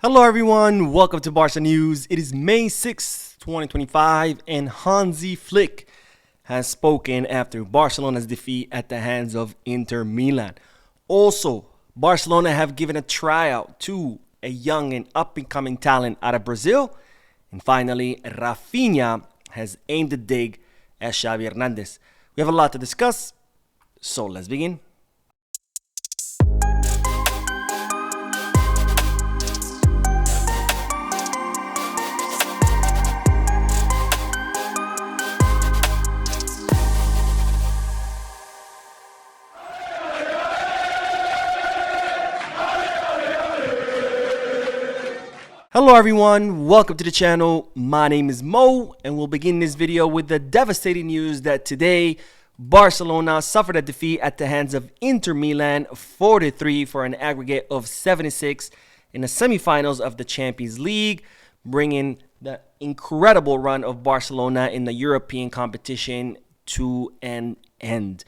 Hello everyone, welcome to Barca News. It is May 6th, 2025, and Hansi Flick has spoken after Barcelona's defeat at the hands of Inter Milan. Also, Barcelona have given a tryout to a young and up-and-coming talent out of Brazil. And finally, Raphinha has aimed a dig at Xavi Hernandez. We have a lot to discuss, so let's begin. Hello everyone, welcome to the channel. My name is Mo and we'll begin this video with the devastating news that today Barcelona suffered a defeat at the hands of Inter Milan 4-3 for an aggregate of 76 in the semifinals of the Champions League, bringing the incredible run of Barcelona in the European competition to an end.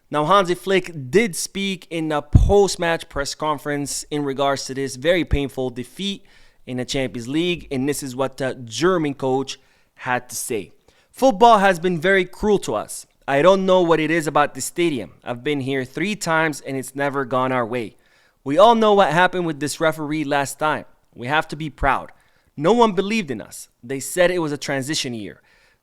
Now, Hansi Flick did speak in a post-match press conference in regards to this very painful defeat in the Champions League, and this is what the German coach had to say. Football has been very cruel to us. I don't know what it is about this stadium. I've been here 3 times and it's never gone our way. We all know what happened with this referee last time. We have to be proud. No one believed in us. They said it was a transition year,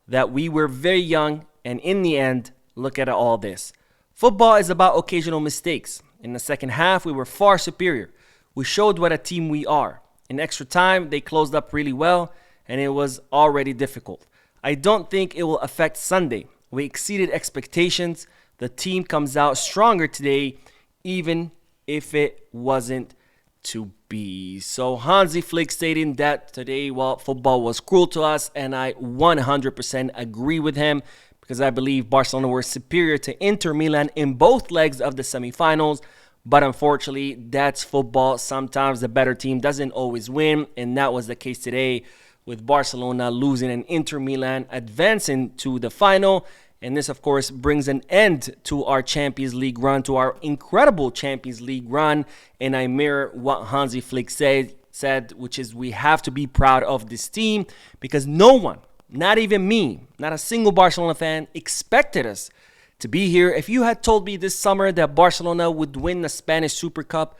that we were very young, and in the end, look at all this. Football is about occasional mistakes. In the second half, we were far superior. We showed what a team we are. In extra time, they closed up really well, and it was already difficult. I don't think it will affect Sunday. We exceeded expectations. The team comes out stronger today, even if it wasn't to be. So Hansi Flick stating that today, well, football was cruel to us, and I 100% agree with him because I believe Barcelona were superior to Inter Milan in both legs of the semifinals. But unfortunately, that's football. Sometimes the better team doesn't always win, and that was the case today with Barcelona losing and Inter Milan advancing to the final. And this, of course, brings an end to our Champions League run, to our incredible Champions League run. And I mirror what Hansi Flick said, which is we have to be proud of this team because no one, not even me, not a single Barcelona fan, expected us to be here. If you had told me this summer that Barcelona would win the Spanish Super Cup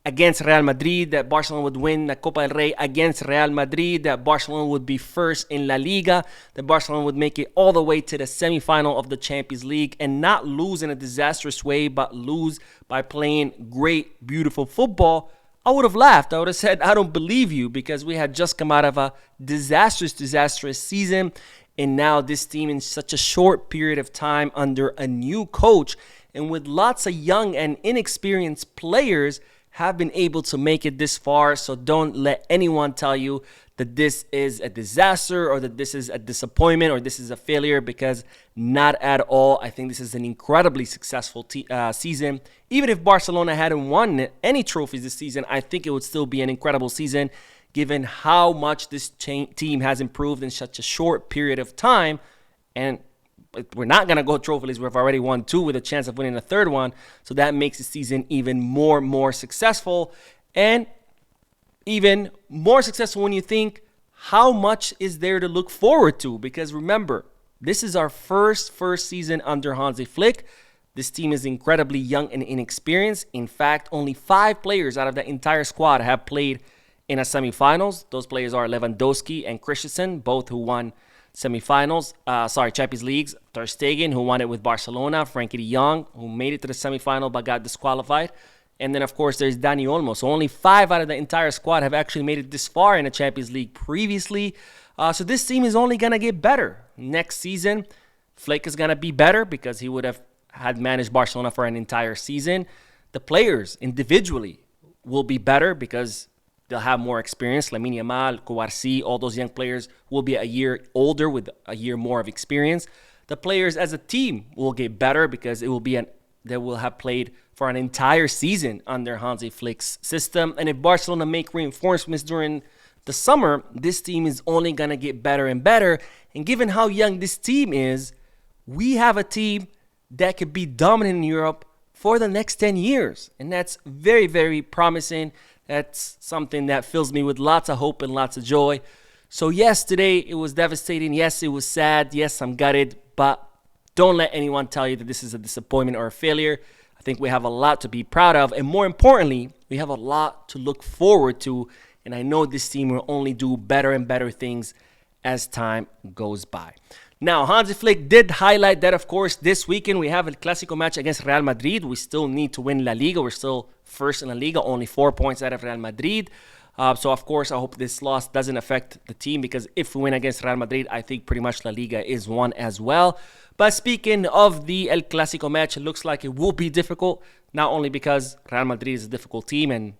against Real Madrid, that Barcelona would win the Copa del Rey against Real Madrid, that Barcelona would be first in La Liga, that Barcelona would make it all the way to the semifinal of the Champions League and not lose in a disastrous way, but lose by playing great, beautiful football, I would have laughed. I would have said, I don't believe you, because we had just come out of a disastrous season. And now this team in such a short period of time under a new coach and with lots of young and inexperienced players have been able to make it this far. So don't let anyone tell you that this is a disaster or that this is a disappointment or this is a failure, because not at all. I think this is an incredibly successful season. Even if Barcelona hadn't won any trophies this season, I think it would still be an incredible season, given how much this team has improved in such a short period of time. And we're not going to go trophyless. We've already won 2 with a chance of winning a 3rd one. So that makes the season even more successful. And even more successful when you think how much is there to look forward to. Because remember, this is our first season under Hansi Flick. This team is incredibly young and inexperienced. In fact, only 5 players out of the entire squad have played in a semifinals. Those players are Lewandowski and Christensen, both who won Champions Leagues. Ter Stegen, who won it with Barcelona. Frankie de Jong, who made it to the semifinal but got disqualified. And then, of course, there's Dani Olmo. So only 5 out of the entire squad have actually made it this far in the Champions League previously. So this team is only going to get better. Next season, Flick is going to be better because he would have had managed Barcelona for an entire season. The players individually will be better because they'll have more experience. Lamine Yamal, Kouarsi, all those young players will be a year older with a year more of experience. The players as a team will get better because it will be they will have played for an entire season under Hansi Flick's system. And if Barcelona make reinforcements during the summer, this team is only going to get better and better. And given how young this team is, we have a team that could be dominant in Europe for the next 10 years. And that's very promising. That's something that fills me with lots of hope and lots of joy. So yes, today it was devastating. Yes, it was sad. Yes, I'm gutted. But don't let anyone tell you that this is a disappointment or a failure. I think we have a lot to be proud of. And more importantly, we have a lot to look forward to. And I know this team will only do better and better things as time goes by. Now, Hansi Flick did highlight that, of course, this weekend we have a Classico match against Real Madrid. We still need to win La Liga. We're still first in La Liga, only 4 points out of Real Madrid. So, of course, I hope this loss doesn't affect the team, because if we win against Real Madrid, I think pretty much La Liga is won as well. But speaking of the El Clasico match, it looks like it will be difficult, not only because Real Madrid is a difficult team and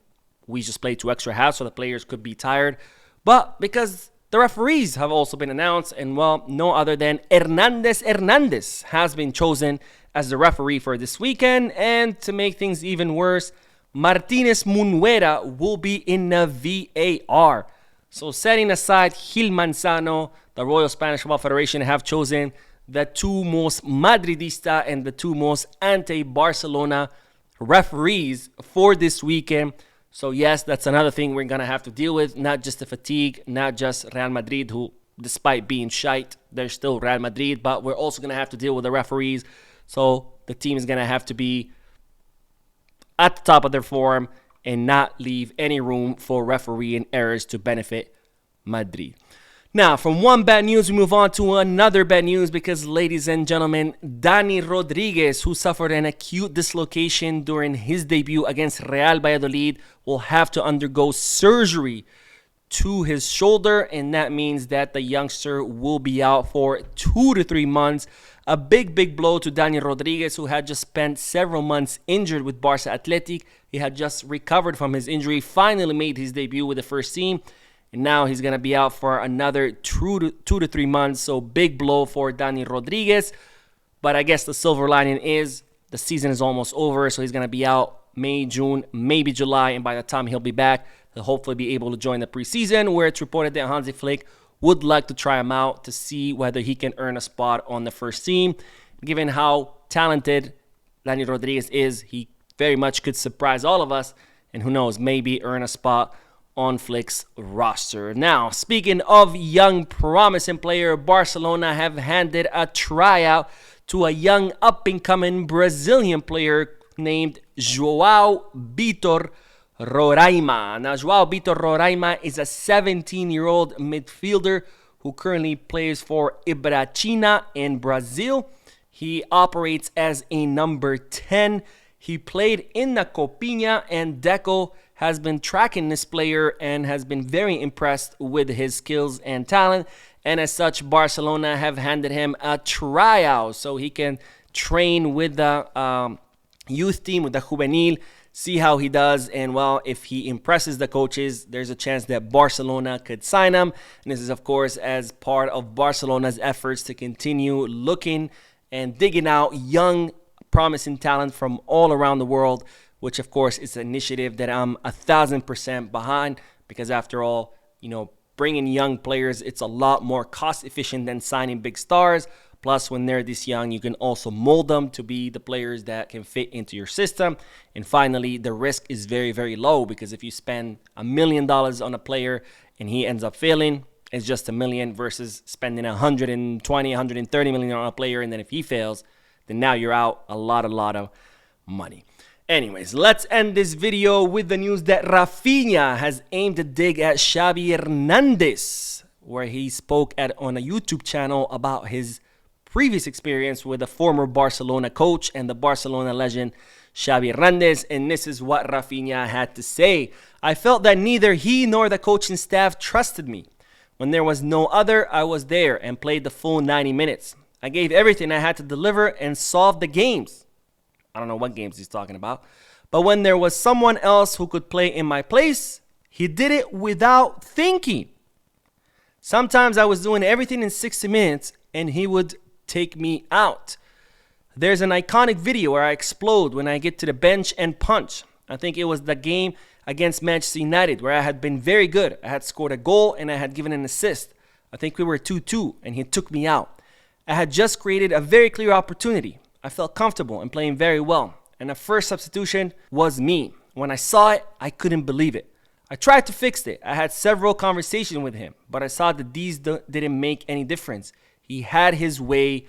we just played 2 extra halves, so the players could be tired, but because the referees have also been announced, and well, no other than Hernandez has been chosen as the referee for this weekend. And to make things even worse, Martinez Munuera will be in the VAR. So setting aside Gil Manzano, the Royal Spanish Football Federation have chosen the 2 most Madridista and the 2 most anti-Barcelona referees for this weekend. So yes, that's another thing we're going to have to deal with. Not just the fatigue, not just Real Madrid, who despite being shite, they're still Real Madrid. But we're also going to have to deal with the referees. So the team is going to have to be at the top of their form and not leave any room for refereeing errors to benefit Madrid. Now, from one bad news, we move on to another bad news, because, ladies and gentlemen, Dani Rodriguez, who suffered an acute dislocation during his debut against Real Valladolid, will have to undergo surgery to his shoulder, and that means that the youngster will be out for 2 to 3 months. A big blow to Dani Rodriguez, who had just spent several months injured with Barca Athletic. He had just recovered from his injury, finally made his debut with the first team, and now he's going to be out for another 2 to 3 months. So big blow for Dani Rodriguez. But I guess the silver lining is the season is almost over. So he's going to be out May, June, maybe July. And by the time he'll be back, he'll hopefully be able to join the preseason, where it's reported that Hansi Flick would like to try him out to see whether he can earn a spot on the first team. Given how talented Dani Rodriguez is, he very much could surprise all of us. And who knows, maybe earn a spot on Flick's roster. Now, speaking of young promising player, Barcelona have handed a tryout to a young up-and-coming Brazilian player named João Vitor Roraima. Now, João Vitor Roraima is a 17-year-old midfielder who currently plays for Ibrachina in Brazil. He operates as a number 10. He played in the Copinha, and Deco has been tracking this player and has been very impressed with his skills and talent. And as such, Barcelona have handed him a tryout so he can train with the youth team, with the juvenil, see how he does. And well, if he impresses the coaches, there's a chance that Barcelona could sign him. And this is, of course, as part of Barcelona's efforts to continue looking and digging out young, promising talent from all around the world, which, of course, is an initiative that I'm 1,000% behind, because after all, you know, bringing young players, it's a lot more cost efficient than signing big stars. Plus, when they're this young, you can also mold them to be the players that can fit into your system. And finally, the risk is very low, because if you spend $1 million on a player and he ends up failing, it's just $1 million, versus spending 120, 130 million on a player, and then if he fails, then now you're out a lot of money. Anyways, let's end this video with the news that Raphinha has aimed a dig at Xavi Hernandez, where he spoke on a YouTube channel about his previous experience with the former Barcelona coach and the Barcelona legend Xavi Hernandez. And this is what Raphinha had to say. "I felt that neither he nor the coaching staff trusted me. When there was no other, I was there and played the full 90 minutes. I gave everything I had to deliver and solved the games." I don't know what games he's talking about. "But when there was someone else who could play in my place, he did it without thinking. Sometimes I was doing everything in 60 minutes and he would take me out. There's an iconic video where I explode when I get to the bench and punch. I think it was the game against Manchester United where I had been very good. I had scored a goal and I had given an assist. I think we were 2-2 and he took me out. I had just created a very clear opportunity. I felt comfortable and playing very well. And the first substitution was me. When I saw it, I couldn't believe it. I tried to fix it. I had several conversations with him, but I saw that these didn't make any difference. He had his way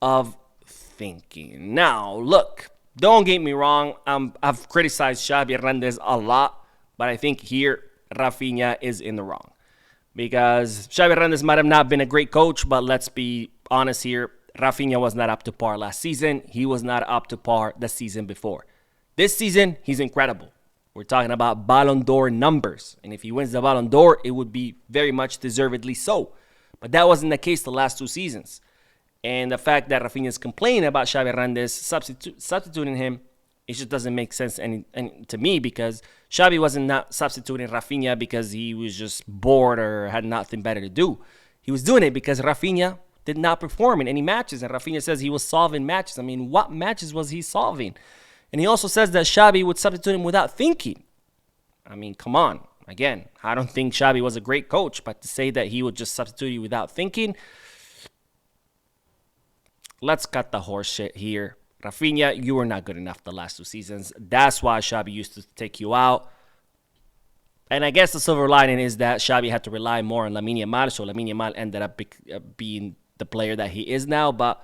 of thinking. Now, look, don't get me wrong. I've criticized Xavi Hernandez a lot, but I think here Raphinha is in the wrong. Because Xavi Hernandez might have not been a great coach, but let's be honest here. Raphinha was not up to par last season. He was not up to par the season before. This season, he's incredible. We're talking about Ballon d'Or numbers. And if he wins the Ballon d'Or, it would be very much deservedly so. But that wasn't the case the last 2 seasons. And the fact that Raphinha is complaining about Xavi Hernandez substituting him, it just doesn't make sense to me, because Xavi wasn't not substituting Raphinha because he was just bored or had nothing better to do. He was doing it because Raphinha did not perform in any matches. And Raphinha says he was solving matches. I mean, what matches was he solving? And he also says that Xavi would substitute him without thinking. I mean, come on. Again, I don't think Xavi was a great coach, but to say that he would just substitute you without thinking, let's cut the horse shit here. Raphinha, you were not good enough the last 2 seasons. That's why Xavi used to take you out. And I guess the silver lining is that Xavi had to rely more on Lamine Yamal, so Lamine Yamal ended up being the player that he is now. But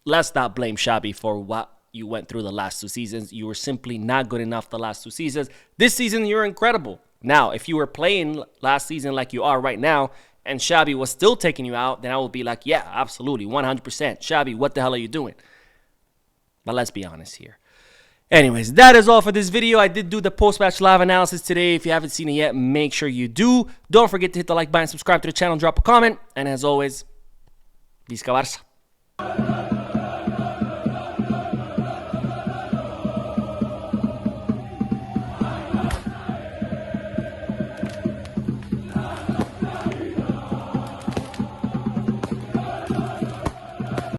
let's not blame Xavi for what you went through the last 2 seasons. You were simply not good enough the last 2 seasons. This season, you're incredible. Now, if you were playing last season like you are right now, and Xavi was still taking you out, then I would be like, yeah, absolutely, 100%. Xavi, what the hell are you doing? But let's be honest here. Anyways, that is all for this video. I did do the post-match live analysis today. If you haven't seen it yet, make sure you do. Don't forget to hit the like button, subscribe to the channel, drop a comment. And as always, Visca Barça.